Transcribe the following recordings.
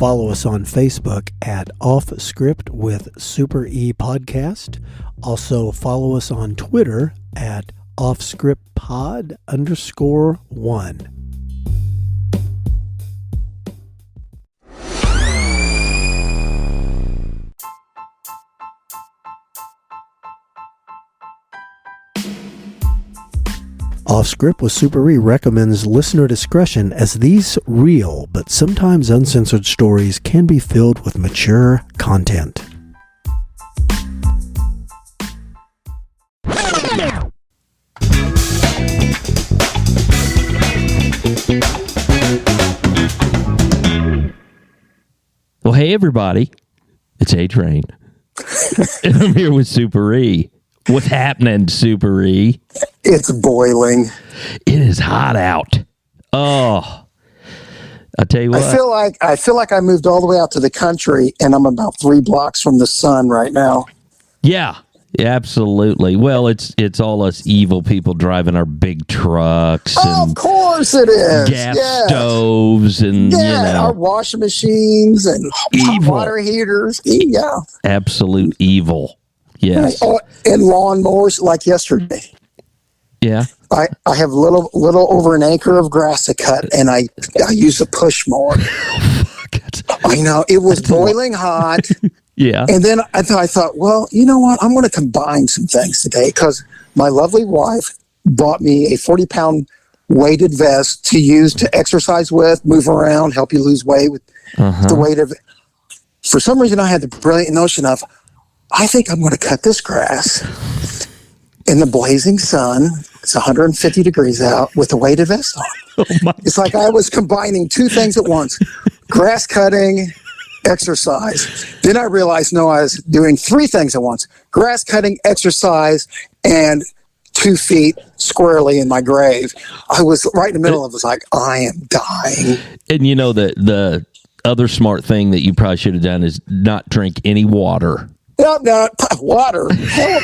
Follow us on Facebook at Off Script with Super E Podcast. Also follow us on Twitter at offscriptpod_1. Off Script with Super E recommends listener discretion, as these real but sometimes uncensored stories can be filled with mature content. Well, hey everybody, it's A-Train. And I'm here with Super E. What's happening, Super E? It's boiling. It is hot out. Oh, I tell you what. I feel like I moved all the way out to the country, and I'm about 3 blocks from the sun right now. Yeah, absolutely. Well, it's all us evil people driving our big trucks. Oh, and of course it is. Gas stoves and our washing machines and hot water heaters. Yeah, absolute evil. Yes. And lawnmowers like yesterday. Yeah. I have little over an acre of grass to cut, and I use a push mower. I know, it was boiling hot. Yeah. And then I thought, well, you know what? I'm going to combine some things today, because my lovely wife bought me a 40-pound weighted vest to use to exercise with, move around, help you lose weight with the weight of it. For some reason, I had the brilliant notion of, I think I'm going to cut this grass in the blazing sun. It's 150 degrees out with a weighted vest on. It's like I was combining 2 things at once: grass cutting, exercise. Then I realized, no, I was doing 3 things at once: grass cutting, exercise, and 2 feet squarely in my grave. I was right in the middle of it. Was like, I am dying. And you know, the other smart thing that you probably should have done is not drink any water. No, water. Hell,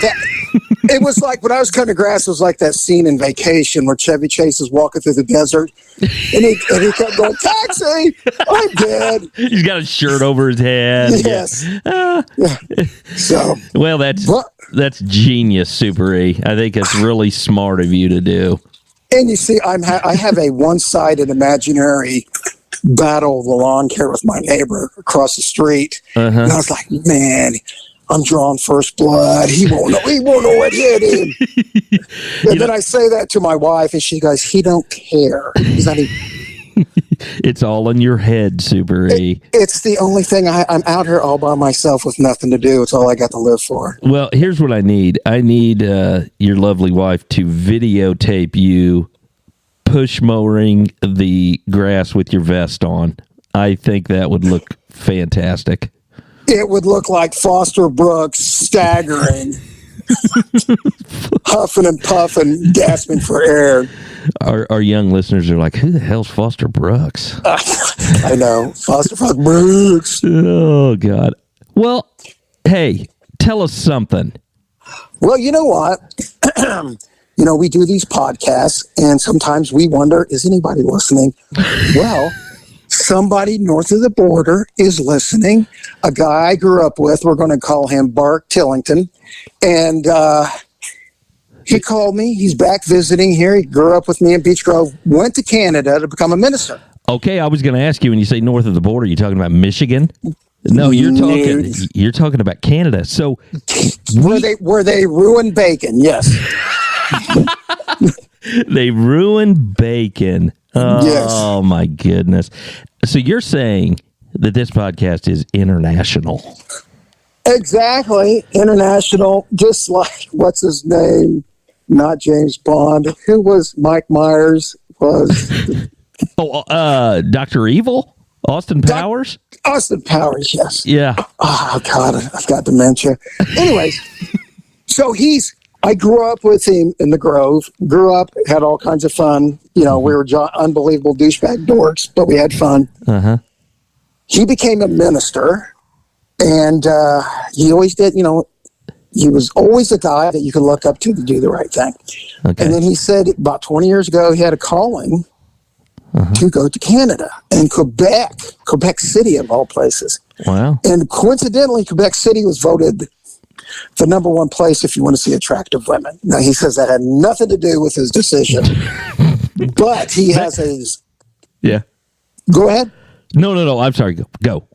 it was like, when I was cutting grass, it was like that scene in Vacation where Chevy Chase is walking through the desert, and he kept going, taxi, I'm dead. He's got a shirt over his head. Yes. Yeah. So, well, that's genius, Super E. I think it's really smart of you to do. And you see, I have a one-sided imaginary battle of the lawn care with my neighbor across the street. And I was like, man, I'm drawing first blood. He won't know what hit him. And then I say that to my wife, and she goes, he don't care. He's not even... It's all in your head, Super E. It's the only thing. I'm out here all by myself with nothing to do. It's all I got to live for. Well, here's what I need. I need your lovely wife to videotape you push mowing the grass with your vest on. I think that would look fantastic. It would look like Foster Brooks staggering, huffing and puffing, gasping for air. Our young listeners are like, who the hell's Foster Brooks? I know. Foster Brooks. Oh, God. Well, hey, tell us something. Well, you know what? We do these podcasts, and sometimes we wonder, is anybody listening? Well, somebody north of the border is listening. A guy I grew up with, we're going to call him Bart Tillington. And he called me. He's back visiting here. He grew up with me in Beech Grove, went to Canada to become a minister. Okay, I was going to ask you, when you say north of the border, you're talking about Michigan? No, you're talking about Canada. So where they ruined bacon, yes. They ruined bacon. Yes. Oh, my goodness. So you're saying that this podcast is international. Exactly. International, just like, what's his name? Not James Bond. Who was Mike Myers? Dr. Evil? Austin Powers? Austin Powers, yes. Yeah. Oh, God, I've got dementia. Anyways, so I grew up with him in the Grove, had all kinds of fun. We were unbelievable douchebag dorks, but we had fun. He became a minister, and he always did, he was always a guy that you could look up to do the right thing. Okay. And then he said about 20 years ago, he had a calling, to go to Canada and Quebec City of all places. Wow. And coincidentally, Quebec City was voted the number one place if you want to see attractive women. Now, he says that had nothing to do with his decision, but he has his... Yeah. Go ahead. No. I'm sorry. Go.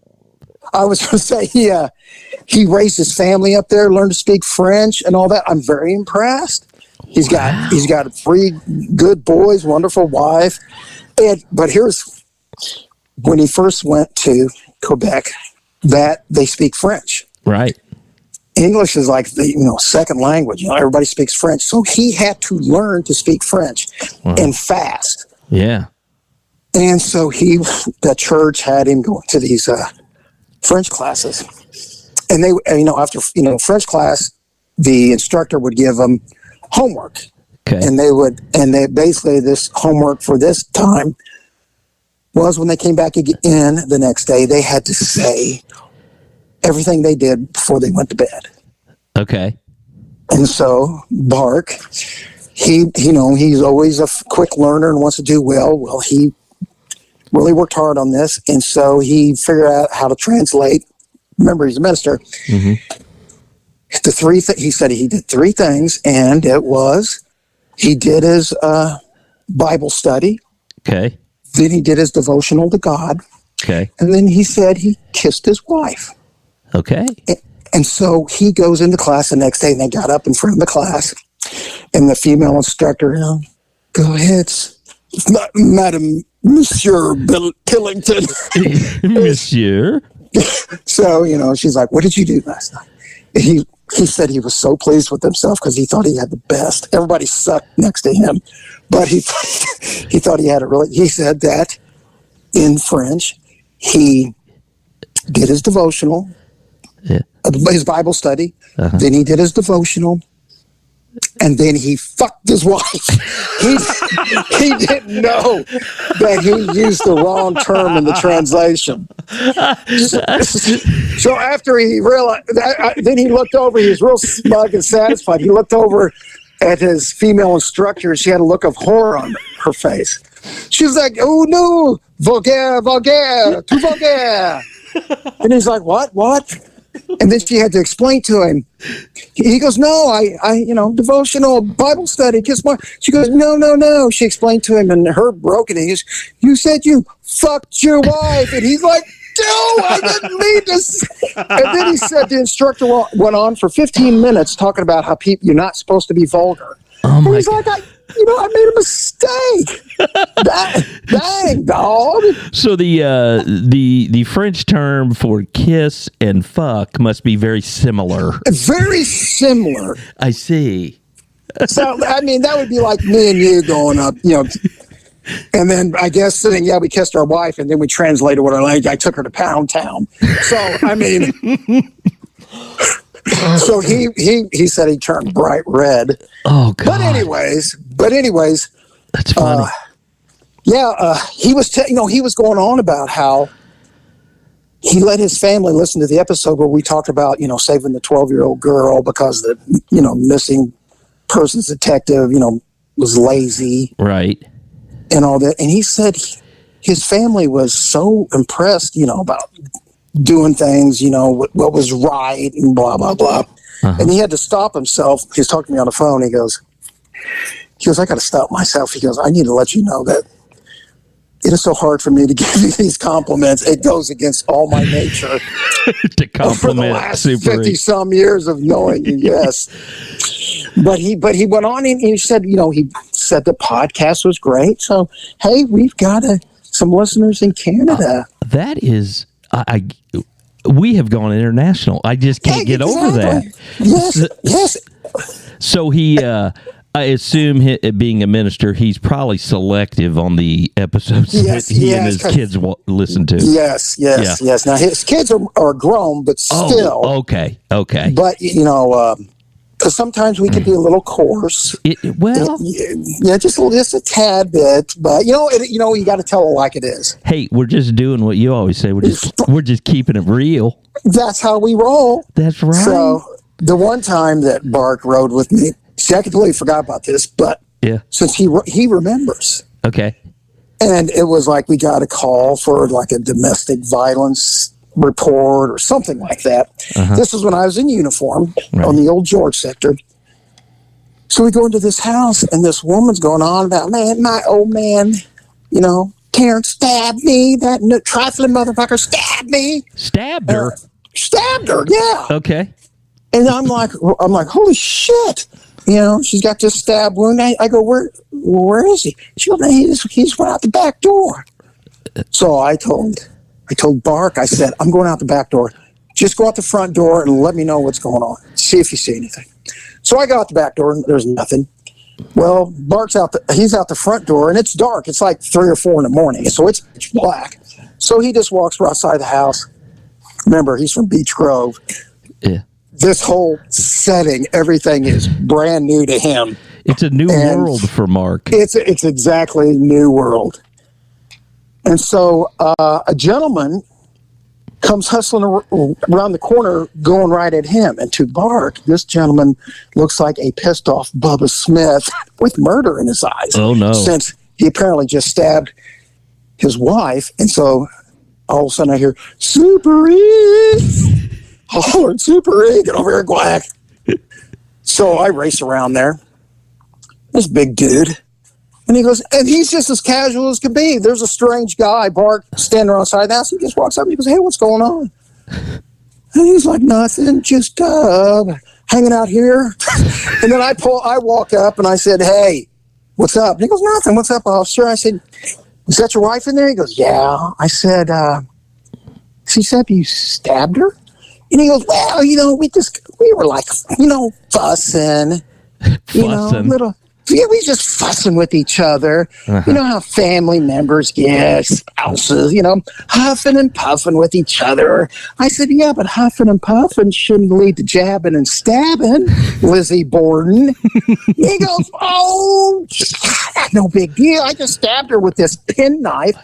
I was going to say he raised his family up there, learned to speak French and all that. I'm very impressed. He's got 3 good boys, wonderful wife. But here's when he first went to Quebec, that they speak French. Right. English is like the second language. Everybody speaks French, so he had to learn to speak French and fast. Yeah. And so the church had him go to these French classes, and they, after French class, the instructor would give them homework, and they basically this homework for this time was when they came back in the next day, they had to say everything they did before they went to bed. Okay. And so Bark, he's always a quick learner and wants to do well. Well, he really worked hard on this, and so he figured out how to translate. Remember, he's a minister. Mm-hmm. He said he did 3 things, and it was he did his Bible study. Okay. Then he did his devotional to God. Okay. And then he said he kissed his wife. Okay. And so he goes into class the next day, and they got up in front of the class, and the female instructor, go ahead, Madam, Monsieur Pillington. Monsieur. So, she's like, what did you do last night? He said he was so pleased with himself because he thought he had the best. Everybody sucked next to him, but he thought he had it really. He said that in French, he did his devotional, his Bible study, then he did his devotional, and then he fucked his wife. He didn't know that he used the wrong term in the translation. So after he realized that, then he looked over, he was real smug and satisfied. He looked over at his female instructor. She had a look of horror on her face. She was like, oh no, vulgaire, too vulgaire. And he's like, what? And then she had to explain to him. He goes, no, I devotional, Bible study, kiss my... She goes, no. She explained to him, and her broken English, you said you fucked your wife. And he's like, no, I didn't mean to. And then he said the instructor went on for 15 minutes talking about how you're not supposed to be vulgar. Oh my and he's like, I made a mistake. Dang, dog. So the French term for kiss and fuck must be very similar. Very similar. I see. So, that would be like me and you going up, and then I guess saying, we kissed our wife, and then we translated what our language. I took her to Pound Town. So, so he said he turned bright red. Oh, God. But anyways, that's funny. He was he was going on about how he let his family listen to the episode where we talked about saving the 12-year-old girl because the missing persons detective was lazy, right, and all that. And he said his family was so impressed about doing things, what was right and blah, blah, blah. And he had to stop himself. He was talking to me on the phone. He goes, I got to stop myself. He goes, I need to let you know that it is so hard for me to give you these compliments. It goes against all my nature. To compliment for the last Super 50 some years of knowing you, yes. But he went on and he said, he said the podcast was great. So, hey, we've got some listeners in Canada. That is... we have gone international. I just can't get over that. Yes. So he, I assume being a minister, he's probably selective on the episodes that he and his kids listen to. Yes. Now his kids are grown, but still. Oh, okay. But because sometimes we can be a little coarse. Just a tad bit. But you got to tell it like it is. Hey, we're just doing what you always say. We're just keeping it real. That's how we roll. That's right. So the one time that Bark rode with me, see, I completely forgot about this, but since he remembers. Okay. And it was like we got a call for like a domestic violence report or something like that. This was when I was in uniform on the old George sector. So we go into this house, and this woman's going on about, man, my old man, Terrence stabbed me. That trifling motherfucker stabbed me. Stabbed her? Stabbed her, yeah. Okay. And I'm like, holy shit. She's got this stab wound. I go, where is he? She goes, man, he just went out the back door. So I told Bark, I said, I'm going out the back door. Just go out the front door and let me know what's going on. See if you see anything. So I go out the back door and there's nothing. Well, Bark's he's out the front door and it's dark. It's like 3 or 4 in the morning. So it's pitch black. So he just walks outside the house. Remember, he's from Beech Grove. Yeah. This whole setting, everything is brand new to him. It's a new world for Mark. It's exactly a new world. And so a gentleman comes hustling around the corner, going right at him. And to Bark, this gentleman looks like a pissed off Bubba Smith with murder in his eyes. Oh, no. Since he apparently just stabbed his wife. And so all of a sudden I hear, Super E! Hollering, Super E! Get over here, quack! So I race around there. This big dude. And he goes, and he's just as casual as can be. There's a strange guy, Bart, standing on the side of the house. He just walks up and he goes, hey, what's going on? And he's like, nothing, just hanging out here. And then I walk up and I said, hey, what's up? And he goes, nothing, what's up, officer? I said, is that your wife in there? He goes, yeah. I said, she said you stabbed her? And he goes, well, we were like, fussing. We just fussing with each other. You know how family members get, spouses, huffing and puffing with each other. I said, yeah, but huffing and puffing shouldn't lead to jabbing and stabbing, Lizzie Borden. He goes, oh, no big deal. I just stabbed her with this penknife.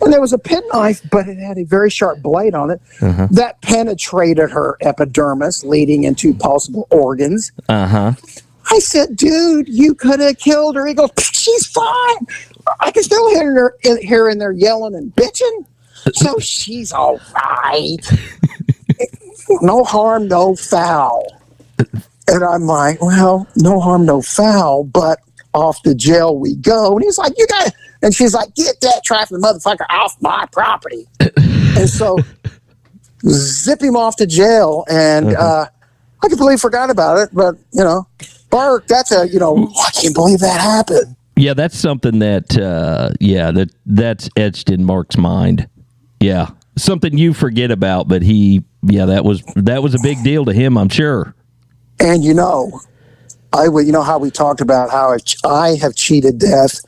And there was a penknife, but it had a very sharp blade on it that penetrated her epidermis, leading into possible organs. I said, dude, you could have killed her. He goes, she's fine. I can still hear her in there yelling and bitching. So she's all right. No harm, no foul. And I'm like, well, no harm, no foul, but off to jail we go. And he's like, you got it. And she's like, get that trifling motherfucker off my property. And so zip him off to jail. And I completely forgot about it. But, Bark, that's I can't believe that happened. Yeah, that's something that, that's etched in Mark's mind. Yeah, something you forget about, but that was a big deal to him, I'm sure. And how we talked about how I have cheated death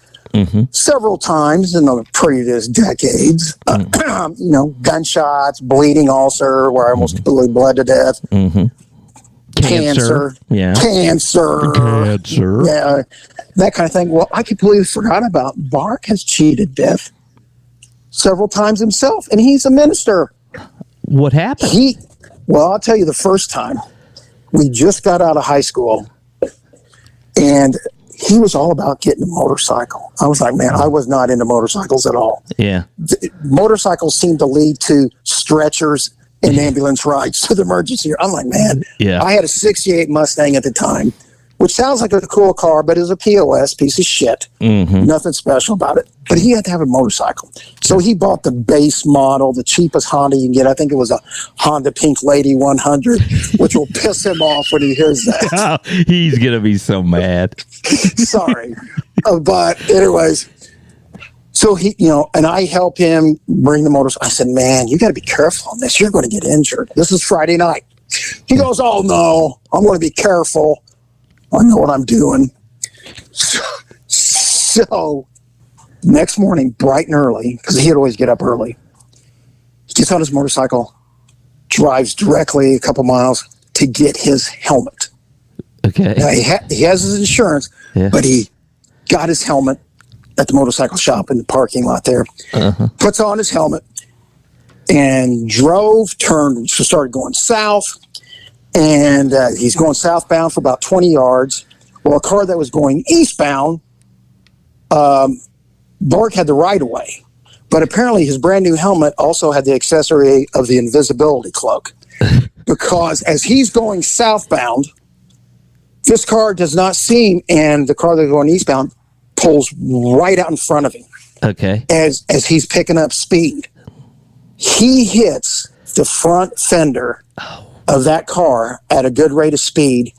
several times in the previous decades. Gunshots, bleeding ulcer, where I almost bled to death. Cancer. Yeah. Cancer. Yeah. That kind of thing. Well, I completely forgot about Bark has cheated death several times himself, and he's a minister. What happened? I'll tell you the first time. We just got out of high school, and he was all about getting a motorcycle. I was like, man, I was not into motorcycles at all. Yeah. Motorcycles seemed to lead to stretchers and ambulance rides to the emergency room. I'm like, man, I had a 68 Mustang at the time, which sounds like a cool car, but it was a POS piece of shit. Nothing special about it. But he had to have a motorcycle. So he bought the base model, the cheapest Honda you can get. I think it was a Honda Pink Lady 100, which will piss him off when he hears that. He's going to be so mad. Sorry. But anyways, so he, and I help him bring the motorcycle. I said, man, you got to be careful on this. You're going to get injured. This is Friday night. He goes, oh, no, I'm going to be careful. I know what I'm doing. So next morning, bright and early, because he'd always get up early, he gets on his motorcycle, drives directly a couple miles to get his helmet. Okay. Now, he has his insurance, but he got his helmet at the motorcycle shop in the parking lot there, puts on his helmet, and started going south, and he's going southbound for about 20 yards. Well, a car that was going eastbound Bork had the right of way, but apparently his brand new helmet also had the accessory of the invisibility cloak. Because as he's going southbound, this car does not see him, and the car that's going eastbound pulls right out in front of him. Okay. As he's picking up speed, he hits the front fender of that car at a good rate of speed.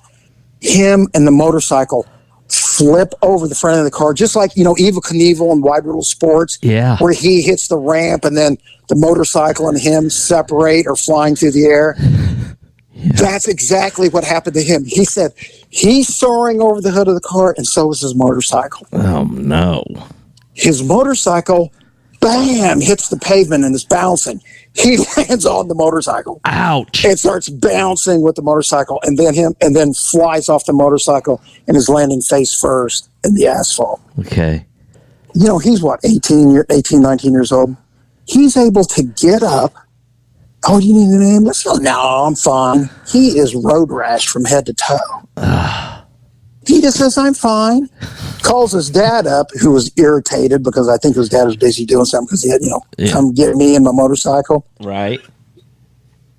Him and the motorcycle flip over the front of the car, just like, Evel Knievel and Wide World of Sports, where he hits the ramp and then the motorcycle and him separate or flying through the air. Yeah. That's exactly what happened to him. He said he's soaring over the hood of the car, and so is his motorcycle. Oh, no. His motorcycle, bam, hits the pavement and is bouncing. He lands on the motorcycle. Ouch. And starts bouncing with the momotorcycle, and then flies off the motorcycle and is landing face first in the asphalt. Okay. He's what, 18, 19 years old? He's able to get up. Oh, you need an ambulance? No, I'm fine. He is road rash from head to toe. He just says, I'm fine. Calls his dad up, who was irritated because I think his dad was busy doing something because he had, come get me and my motorcycle. Right.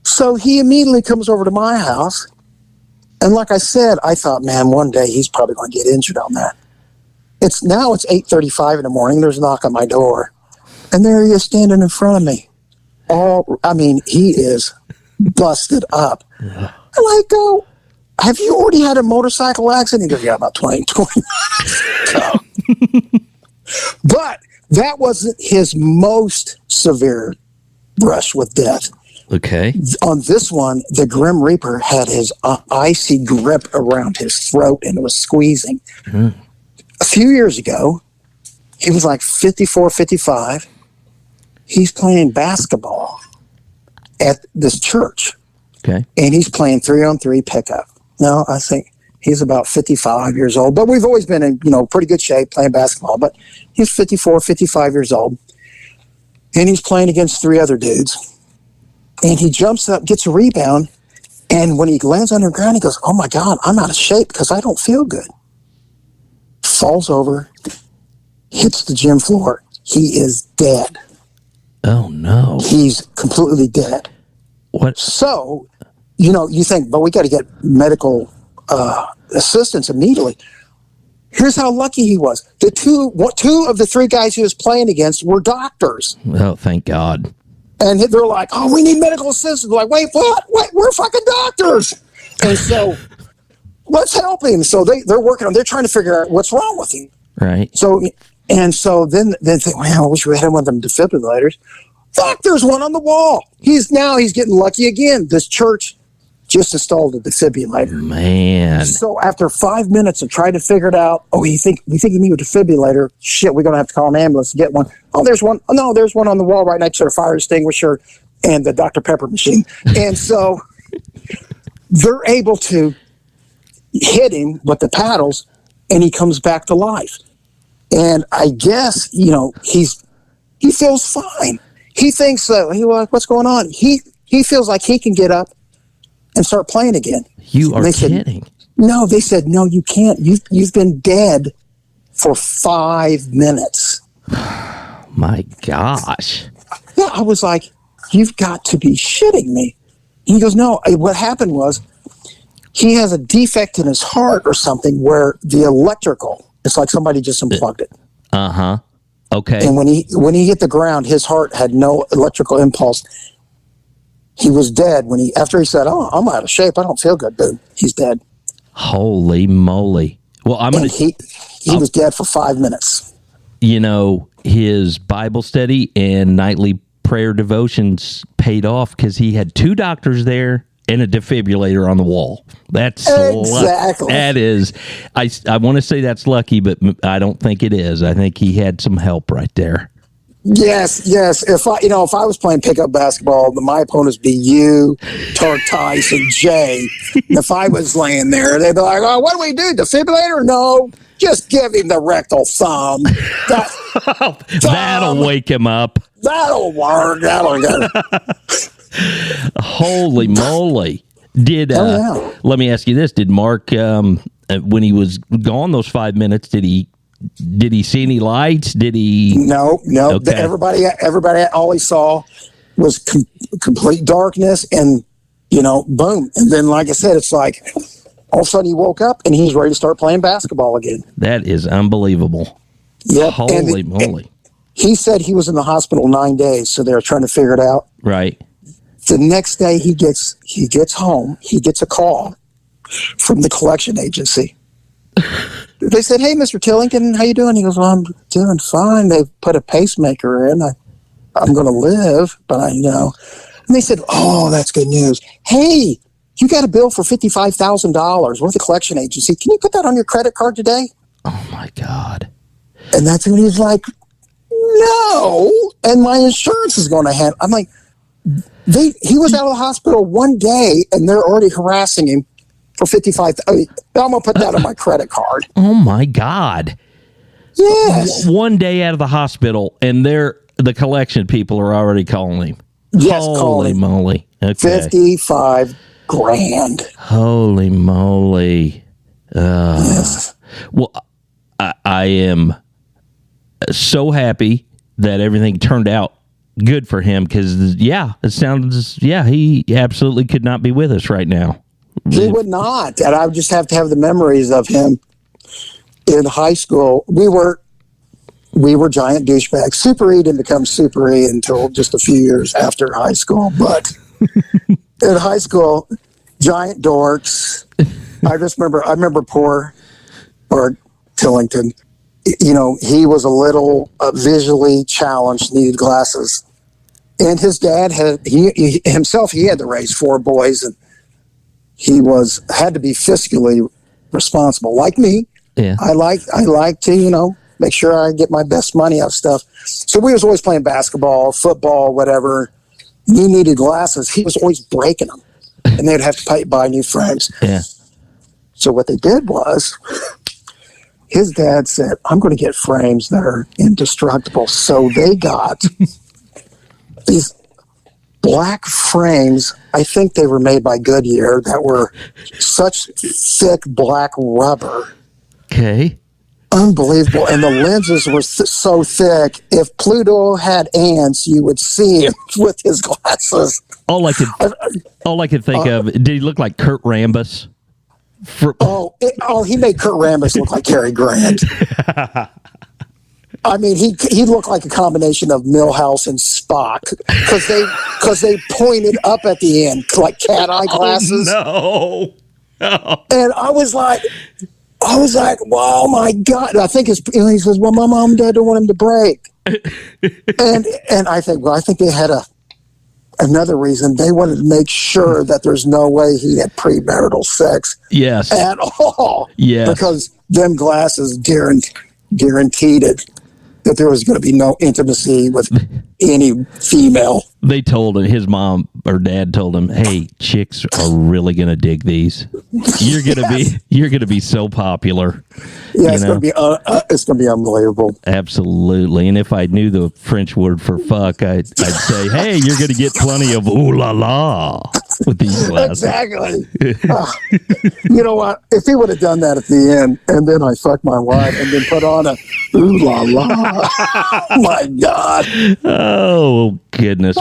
So he immediately comes over to my house. And like I said, I thought, man, one day he's probably going to get injured on that. It's 8:35 in the morning. There's a knock on my door. And there he is standing in front of me. He is busted up. And I go, have you already had a motorcycle accident? He goes, yeah, about 20. But that wasn't his most severe brush with death. Okay. On this one, the Grim Reaper had his icy grip around his throat and it was squeezing. Mm. A few years ago, he was like 54, 55. He's playing basketball at this church. Okay. And he's playing 3-on-3 pickup. Now, I think he's about 55 years old, but we've always been in, pretty good shape playing basketball, but he's 54, 55 years old. And he's playing against 3 other dudes. And he jumps up, gets a rebound, and when he lands on the ground, he goes, oh my God, I'm out of shape because I don't feel good. Falls over, hits the gym floor. He is dead. Oh, no. He's completely dead. What? So, you think, but we got to get medical assistance immediately. Here's how lucky he was. Two of the 3 guys he was playing against were doctors. Oh, thank God. And they're like, oh, we need medical assistance. They're like, wait, what? We're fucking doctors. And so let's help him. So they're working on, they're trying to figure out what's wrong with him. Right. So then they think, well, I wish we had one of them defibrillators. Fuck, there's one on the wall. He's getting lucky again. This church just installed a defibrillator. Man. So after 5 minutes of trying to figure it out, we think you need a defibrillator. Shit, we're going to have to call an ambulance to get one. Oh, there's one. Oh, no, there's one on the wall right next to the fire extinguisher and the Dr. Pepper machine. And so they're able to hit him with the paddles, and he comes back to life. And I guess, he feels fine. He thinks what's going on? He feels like he can get up and start playing again. You are kidding. No, they said, no, you can't. You've been dead for 5 minutes. My gosh. Yeah, I was like, you've got to be shitting me. He goes, no, what happened was he has a defect in his heart or something where the electrical, it's like somebody just unplugged it. Uh-huh. Okay. And when he hit the ground, his heart had no electrical impulse. He was dead after he said, oh, I'm out of shape. I don't feel good. Boom. He's dead. Holy moly. Well, he was dead for 5 minutes. His Bible study and nightly prayer devotions paid off because he had 2 doctors there and a defibrillator on the wall. That's exactly. That is. I want to say that's lucky, but I don't think it is. I think he had some help right there. Yes. If I was playing pickup basketball, my opponents be you, Tice, and Jay. If I was laying there, they'd be like, "Oh, what do we do? Defibrillator? No, just give him the rectal thumb. That'll wake him up. That'll work. That'll go." Holy moly! Let me ask you this: did Mark, when he was gone those 5 minutes, did he did he see any lights? Did he? No. Okay. Everybody all he saw was complete darkness, and boom. And then, like I said, it's like all of a sudden he woke up and he's ready to start playing basketball again. That is unbelievable. Yeah. Holy moly. He said he was in the hospital 9 days, so they're trying to figure it out. Right. The next day he gets home, he gets a call from the collection agency. They said, "Hey, Mr. Tillington, how you doing?" He goes, "Well, I'm doing fine. They've put a pacemaker in. I'm going to live, but I know." And they said, "Oh, that's good news. Hey, you got a bill for $55,000. We're the collection agency. Can you put that on your credit card today?" Oh my God. And that's when he's like, "No, and my insurance is going to handle." I'm like, he was out of the hospital 1 day, and they're already harassing him for 55. I'm gonna put that on my credit card. Oh my God. Yes. 1 day out of the hospital, and the collection people are already calling him. Yes, Holy moly. Okay. 55 grand. Holy moly. Yes. Well, I am so happy that everything turned out good for him, because it sounds he absolutely could not be with us right now. He would not, and I would just have to have the memories of him in high school. We were giant douchebags. Super E didn't become Super E until just a few years after high school, but in high school, giant dorks. I remember poor Tillington. He was a little visually challenged, needed glasses, and his dad had he had to raise 4 boys, and he had to be fiscally responsible, like me. Yeah, I like to make sure I get my best money out of stuff. So we was always playing basketball, football, whatever. He needed glasses. He was always breaking them, and they'd have to buy new frames. Yeah. So what they did was, his dad said, "I'm going to get frames that are indestructible." So they got these black frames. I think they were made by Goodyear, that were such thick black rubber. Okay. Unbelievable. And the lenses were so thick, if Pluto had ants, you would see him with his glasses. All I could think of, did he look like Kurt Rambis? He made Kurt Rambis look like Cary Grant. I mean, he looked like a combination of Milhouse and Spock, because they pointed up at the end like cat eye glasses. Oh, no. And I was like, "Wow, my God!" I think he says, "Well, my mom and dad don't want him to break," and I think they had another reason. They wanted to make sure that there's no way he had premarital sex. Yes. At all. Yes. Because them glasses guaranteed it, that there was going to be no intimacy with any female. They told him, his mom or dad told him, "Hey, chicks are really going to dig these. You're going to be so popular." Yeah, it's going to be unbelievable. Absolutely. And if I knew the French word for fuck, I'd say, "Hey, you're going to get plenty of ooh la la with these glasses." Exactly. You know what? If he would have done that at the end, and then I fucked my wife, and then put on a ooh la la, my God. Oh goodness,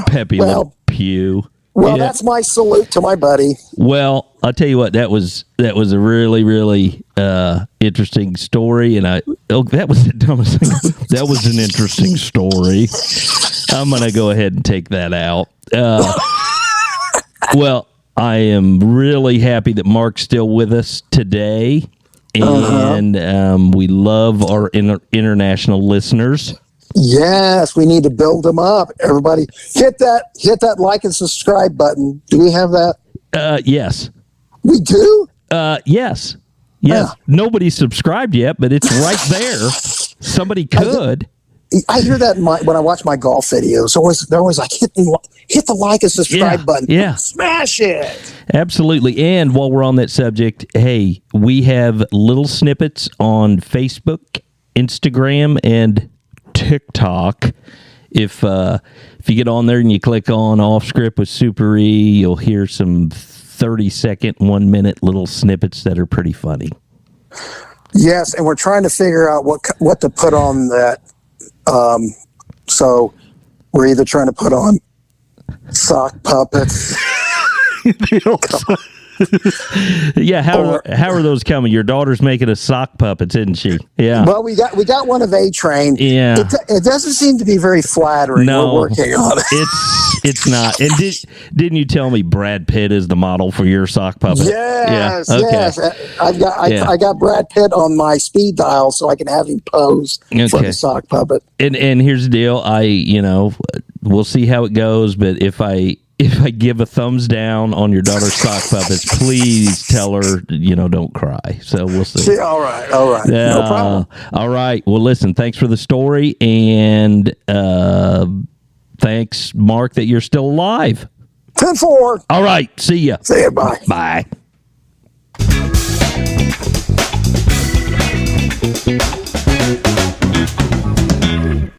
peppy little pew. Well, that's my salute to my buddy. Well, I'll tell you what, that was a really, really interesting story, and that was the dumbest thing. That was an interesting story. I'm gonna go ahead and take that out. Well, I am really happy that Mark's still with us today, and we love our international listeners. Yes, we need to build them up. Everybody, hit that like and subscribe button. Do we have that? Yes. We do? Yes. Nobody's subscribed yet, but it's right there. Somebody could. I hear that when I watch my golf videos. They're always like, hit the like and subscribe button. Yeah. Smash it. Absolutely. And while we're on that subject, hey, we have little snippets on Facebook, Instagram, and TikTok. If you get on there and you click on Off Script with Super E, you'll hear some 30-second, 1-minute little snippets that are pretty funny. Yes, and we're trying to figure out what to put on that. So we're either trying to put on sock puppets. Yeah, how are those coming? Your daughter's making a sock puppets, isn't she? Yeah. Well, we got one of A-Train. Yeah. It doesn't seem to be very flattering. No, we're working on it. It's not. And didn't you tell me Brad Pitt is the model for your sock puppet? Yes, yeah. Okay. yes. I got Brad Pitt on my speed dial so I can have him pose for the sock puppet. And here's the deal. We'll see how it goes, but if I give a thumbs down on your daughter's sock puppets, please tell her, don't cry. So we'll see. All right. No problem. All right. Well, listen, thanks for the story. And thanks, Mark, that you're still alive. 10-4. All right. See ya. See ya. Bye. Bye.